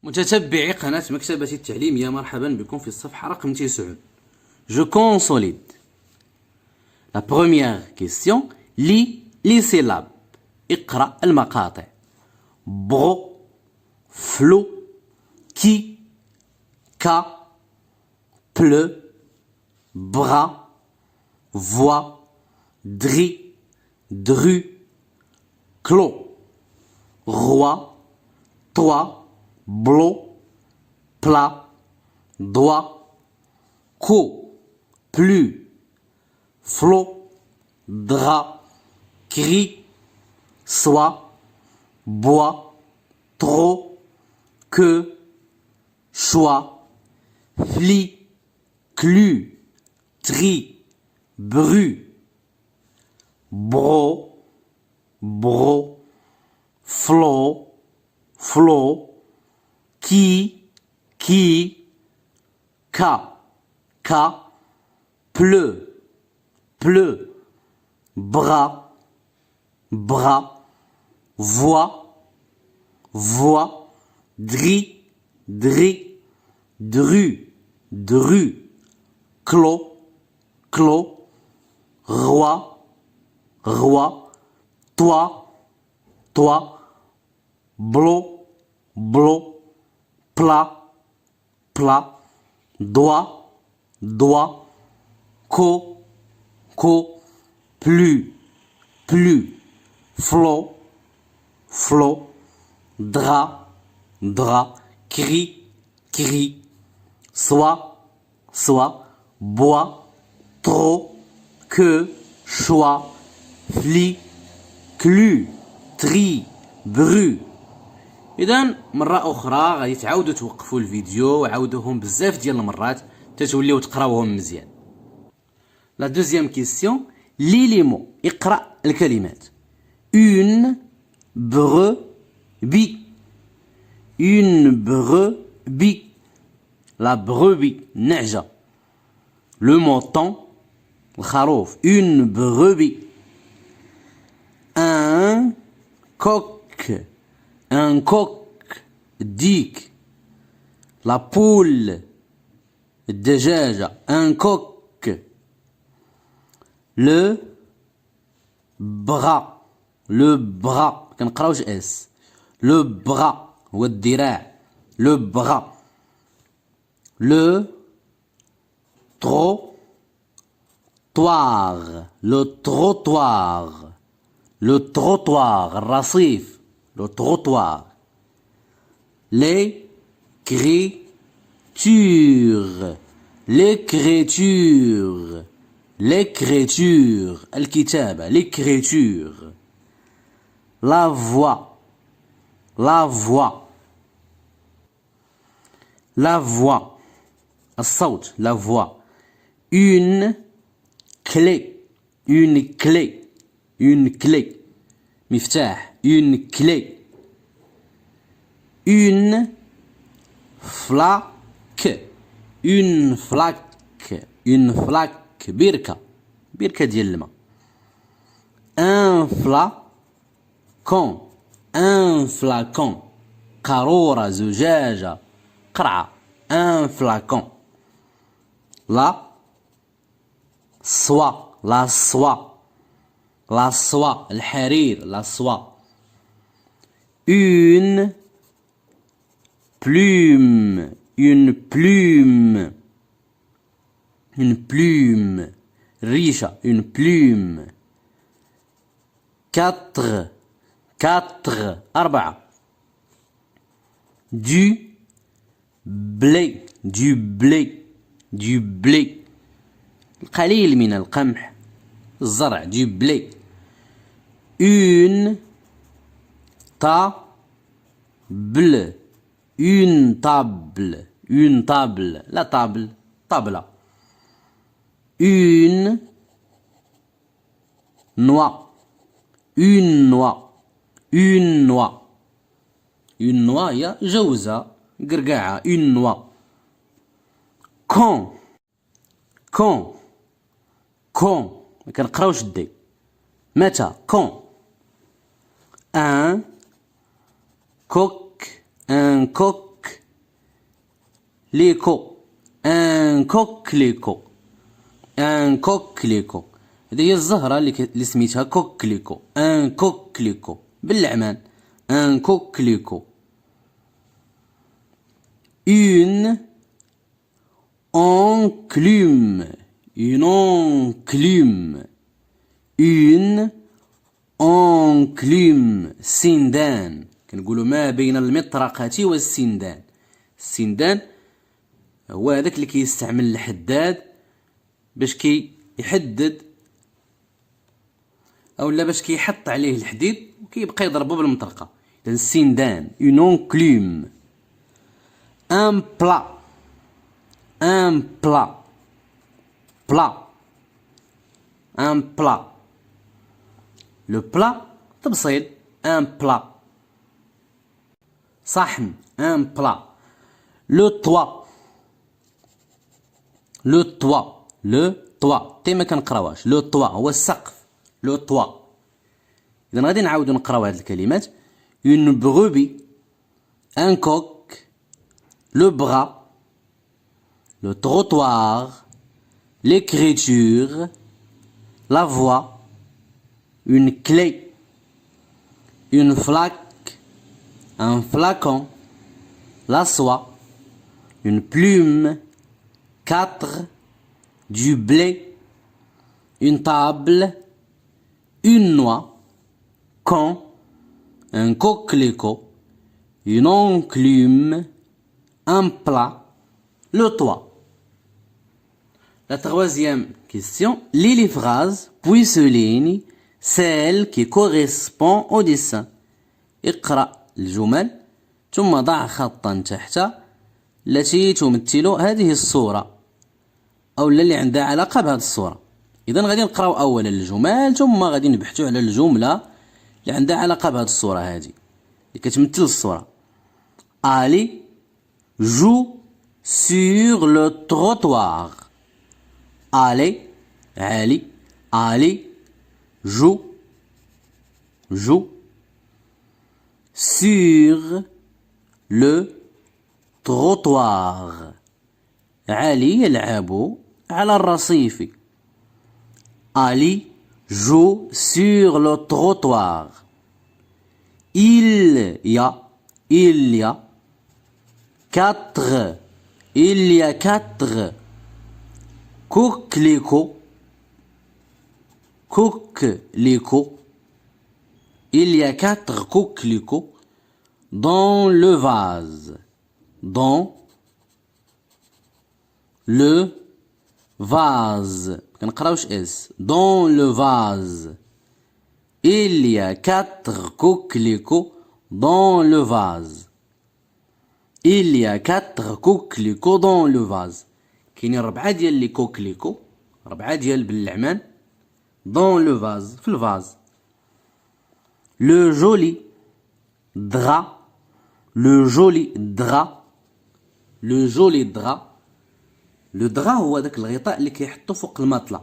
متتبعي قناة مكتبة التعليمية، مرحبا بكم في الصفحة رقم 9. Je consolide. La première question. lis les syllabes. اقرأ المقاطع. bro, flot, qui, ca, pleu, bras, voix, dri, dru, clos, roi, toi, blot, plat, doigt, co, plus, flot, drap, cri, soie, bois, trop, que, choix, fli, clu, tri, bru, bro, flot, qui, ca, pleu, bras, voix, dri, dru, clos, roi, toi, blot, plat, doigt, co, plus, flot, drap, cri, soie, bois, trop, que, choix, fli, clu, tri, bru. إذن مرة أخرى غادي تعاودوا توقفوا الفيديو وعاودوهم بزاف ديال المرات تتوليو تقراوهم مزيان. La deuxième question. lis les mots. اقرأ الكلمات. Une brebis. La brebis. نعجة. Le mouton. الخروف. Une brebis. Un coq. ديك. La poule. الدجاجة. Un coq. Le bras. كنقراوش اس. Le bras هو الذراع. Le bras. Le trottoir. الرصيف. Le trottoir. l'écriture. الكتابة. l'écriture. la voix. الصوت. la voix. une clé. مفتاح. une clé. une flaque. بركة ديال الماء. un flacon. قارورة. زجاجة. قرعة. un flacon. la soie. الحرير. la soie. une plume. ريشة. une plume. 4 أربعة. du blé. القليل من القمح. الزرع. du blé. une table. لا طابلة. une noix. هي جوزة. قرقاعة. une noix. quand ما كنقراوش الدي. متى. quand. un coq. ليكو ان كوكليكو ان كوكليكو. هذه هي الزهرة اللي سميتها كوكليكو. ان كوكليكو باللعمان ان كوكليكو. une enclume une enclume une enclume سندان. كنقولوا ما بين المطرقة والسندان. السندان هو هذاك اللي كيستعمل الحداد باش كيحدد اولا باش كيحط عليه الحديد وكيبقى يضربو بالمطرقة. اذا السندان une enclume. un plat un plat plat un plat. le plat تبصيل un plat. صحن un plat. le toit le toit le toit تي ما كنقراوهاش. le toit هو السقف. le toit. اذا غادي نعاودو نقراو هاد الكلمات. une brebis un coq le bras le trottoir l'écriture la voix une clé une flaque un flacon la soie une plume 4 du blé une table une noix quand un coquelicot une enclume un plat le toit. La troisième question. Lis les phrases puis souligne celle qui correspond au dessin. اقرأ الجمل ثم ضع خطا تحت التي تمثل هذه الصورة أو اللي عندها علاقة بهذه الصورة. إذا غادي نقراو أولا الجمل ثم غادي نبحثوا على الجملة اللي عندها علاقة بهذه الصورة هذه اللي كتمثل الصورة. علي joue sur le trottoir. Ali joue sur le trottoir. علي يلعب على الرصيف. Ali joue sur le trottoir. Il y a 4 coquelicots. Il y a 4 coquelicots dans le vase. Dans le vase. كنقراوش اس. Dans le vase. Il y a 4 coquelicots dans le vase. Il y a 4 coquelicots dans le vase. كاينين 4 ديال لي كوكليكو 4 ديال باللعمان dans le vase في الفاز. le joli drap le joli drap le drap هو داك الغطاء اللي كيحطو فوق المطلة.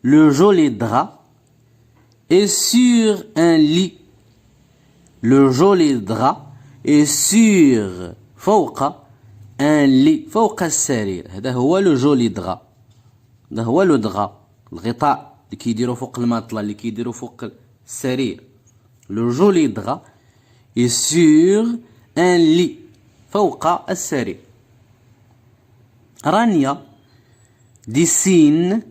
le joli drap est sur un lit. le joli drap est sur فوق ان لي فوق السرير. هذا هو لو جولي دغا. هذا هو لو دغا الغطاء اللي كيديروا فوق المطلة اللي كيديروا فوق السرير. لو جولي دغا اي سور ان لي فوق السرير. رانيا dessine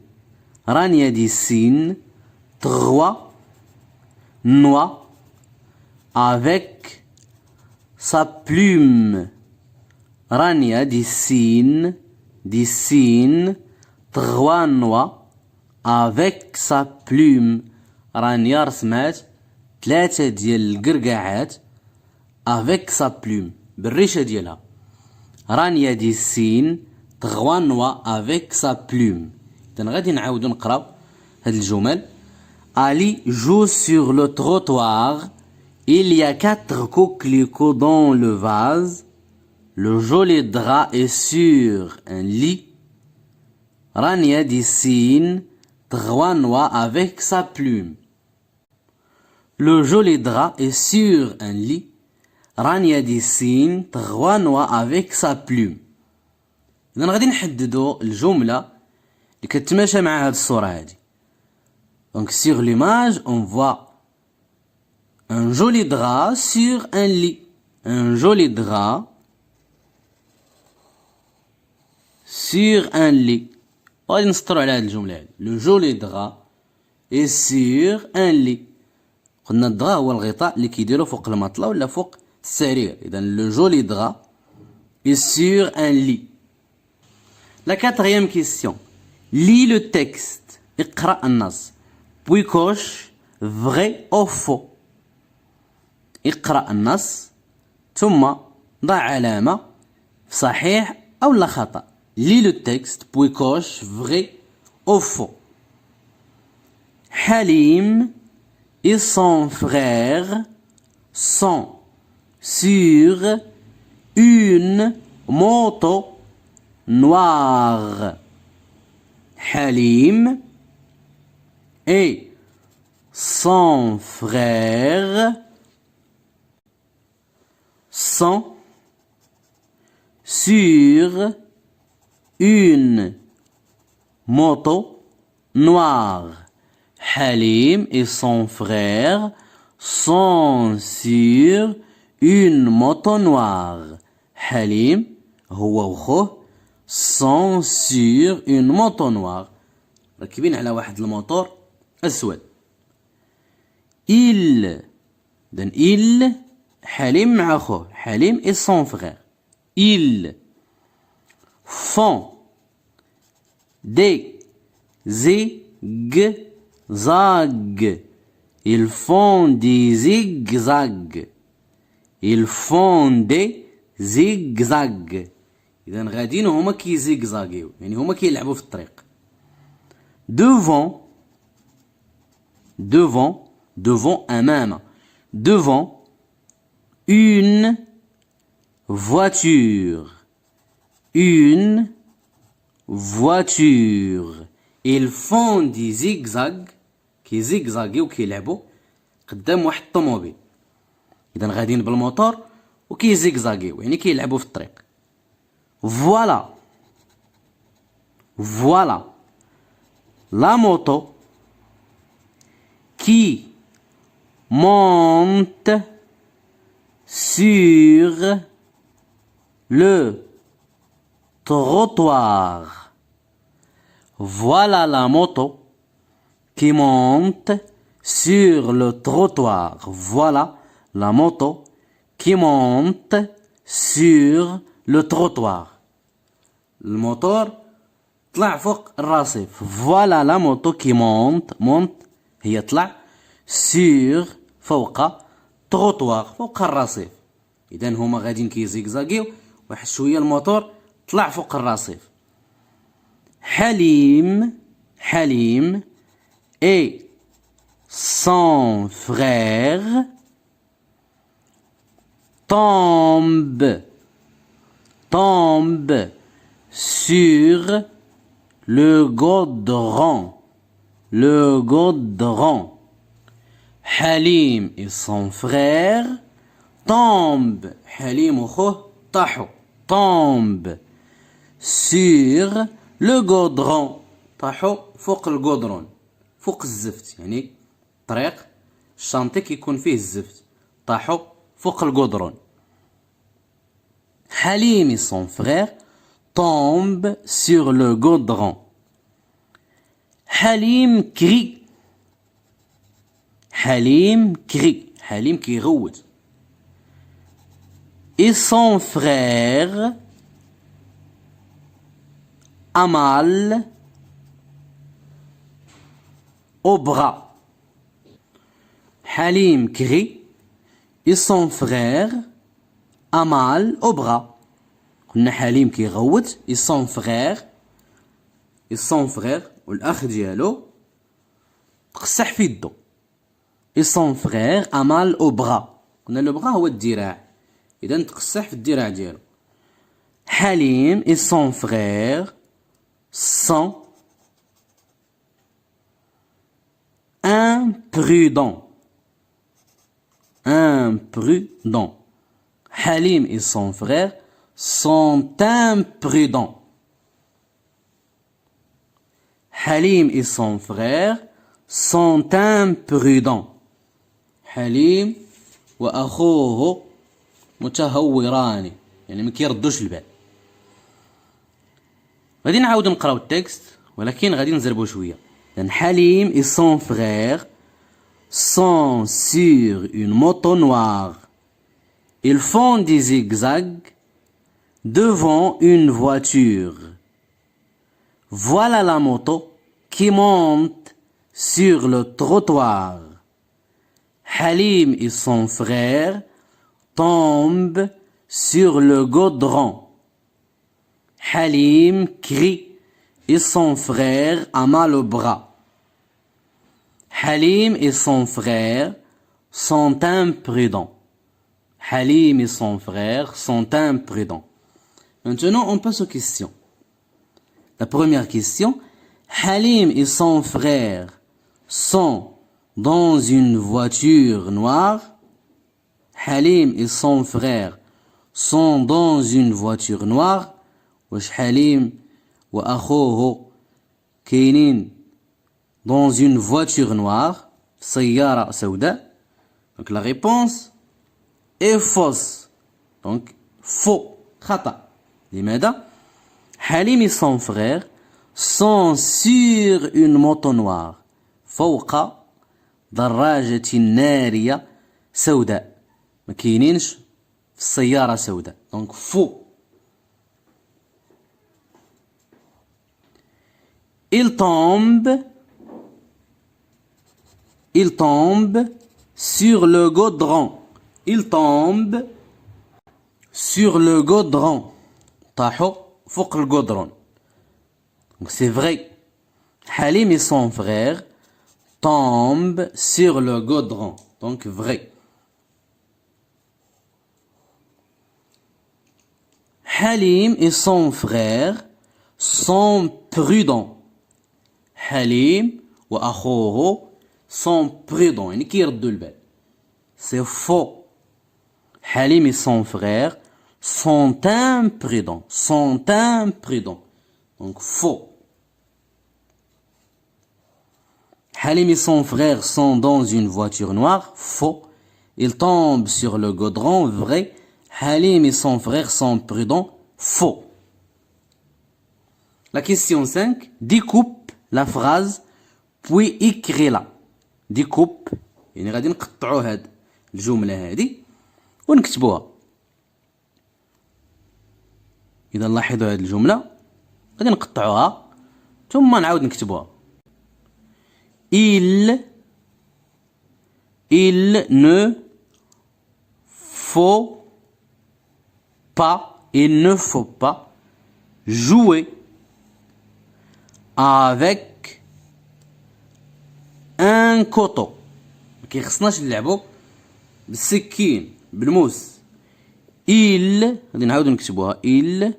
3 noix avec sa plume. Rania dessine 3 noix avec sa plume. رانيا رسمات 3 ديال القرقاعات avec sa plume بالريشة ديالها. رانيا dessine 3 noix avec sa plume. إذن غادي نعاودو نقراو هاد الجمل. Ali joue sur le trottoir. Il y a 4 coquelicots dans le vase. Le joli drap est sur un lit. Rania dessine 3 noix avec sa plume. Le joli drap est sur un lit. Rania dessine 3 noix avec sa plume. إذا غادي نحددو الجملة اللي كتماشى مع هاد الصورة هادي. Donc sur l'image, on voit un joli drap sur un lit. Un joli drap sur un lit. غادي نسطرو على هاد الجملة هادي. Le joli drap est sur un lit. قلنا الدغا هو الغطاء اللي كيديرو فوق المطلة ولا فوق السرير. إذا le joli drap est sur un lit. La quatrième question. Lis le texte. اقرأ النص. Puis coche vrai ou faux. اقرأ النص ثم ضع علامة في صحيح أو لا خطأ. Lis le texte puis coche vrai ou faux. Halim et son frère sont sur une moto noire. Halim et son frère sont sur une moto noire. Halim et son frère sont sur une moto noire. Halim هو وخوه sont sur une moto noire. راكبين على واحد الموتور أسود. Il حليم مع خوه. حليم et son frère. Ils font des zigzags. Ils font des zigzags. Ils font des zigzags. إذا غاديين هما كيزيغزاغيو يعني هما كيلعبوا في الطريق. devant أمام. devant une voiture. Ils font des zigzags كيزيغزاغيو كيلعبوا قدام واحد الطوموبيل. إذا غاديين بالموتور وكيزيغزاغيو يعني كيلعبوا في الطريق. Voilà la moto qui monte sur le trottoir. Voilà la moto qui monte sur le trottoir. Voilà la moto qui monte sur le trottoir. الموتور طلع فوق الرصيف. Voilà la moto qui monte هي طلع sur فوق trottoir فوق الرصيف. إذا هما غاديين كيزيغزاغيو واحد شوية الموتور طلع فوق الرصيف. حليم et son frère tombe sur le goudron. Halim et son frère tombent. Halim وخوه طاحوا. tombe sur le goudron. طاحوا فوق الجودرون فوق الزفت يعني طريق الشانطي كيكون فيه الزفت. طاحوا فوق الجودرون. Halim et son frère tombent sur le goudron. Halim crie. Halim كيغوت. Et son frère a mal au bras. Halim crie et son frère a mal au bras. قلنا حليم كيغوت et son frère والأخ ديالو تقسح في يدو. et son frère a mal au bras. قلنا لو بغا هو الذراع. إذا تقسح في الذراع ديالو. حليم et son frère sont imprudents. Halim et son frère sont imprudents. Halim et son frère sont imprudents. حليم وأخوه متهوران، يعني ما كيردوش البال. غادي نعاود نقراو التكست ولكن غادي نزربو شويه. لأن حليم et son frère sont sur une moto noire. Ils font des zigzags devant une voiture. Voilà la moto qui monte sur le trottoir. Halim et son frère tombent sur le goudron. Halim crie et son frère a mal au bras. Halim et son frère sont imprudents. Halim et son frère sont imprudents. Maintenant, on passe aux questions. La première question. Halim et son frère sont dans une voiture noire. Halim et son frère sont dans une voiture noire. واش حليم وأخوه كاينين dans une voiture noire سيارة سوداء. Donc la réponse est fausse. Donc faux. خطأ. لماذا؟ حليم et son frère sont sur une moto noire فوق دراجة نارية سوداء. ما كاينينش في السيارة سوداء. Donc faux. Il tombe sur le goudron. Il tombe sur le goudron. طاحوا فوق الجدران. Donc c'est vrai. Halim et son frère tombent sur le goudron. Donc vrai. Halim et son frère sont prudents. حليم وأخوه sont prudents. يعني كيردوا البال. C'est faux. حليم et son frère sont imprudents. Sont imprudents. Donc faux. Halim et son frère sont dans une voiture noire. Faux. Ils tombent sur le goudron. Vrai. Halim et son frère sont prudents. Faux. La question 5. Découpe la phrase puis écris-la. découpe يعني غادي نقطعوا هاد الجملة هادي ونكتبوها. إذا نلاحظوا هاد الجملة غادي نقطعوها ثم نعاود نكتبوها. Il ne faut pas jouer avec un couteau. ما كيخصناش نلعبوا بالسكين بالموس. غادي نعاودو نكتبوها. Il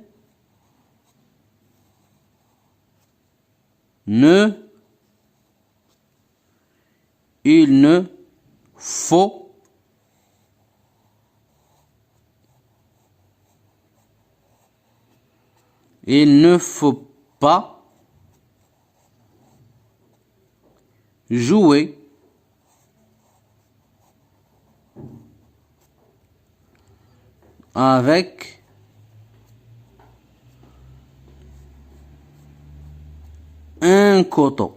ne faut pas jouer avec un couteau.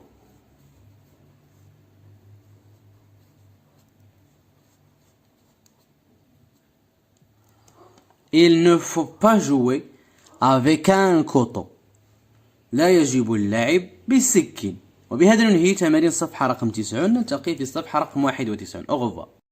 Il ne faut pas jouer avec un couteau. لا يجب اللعب بالسكين. وبهذا ننهي تمارين الصفحة رقم 9. نلتقي في الصفحة رقم 91. Au revoir.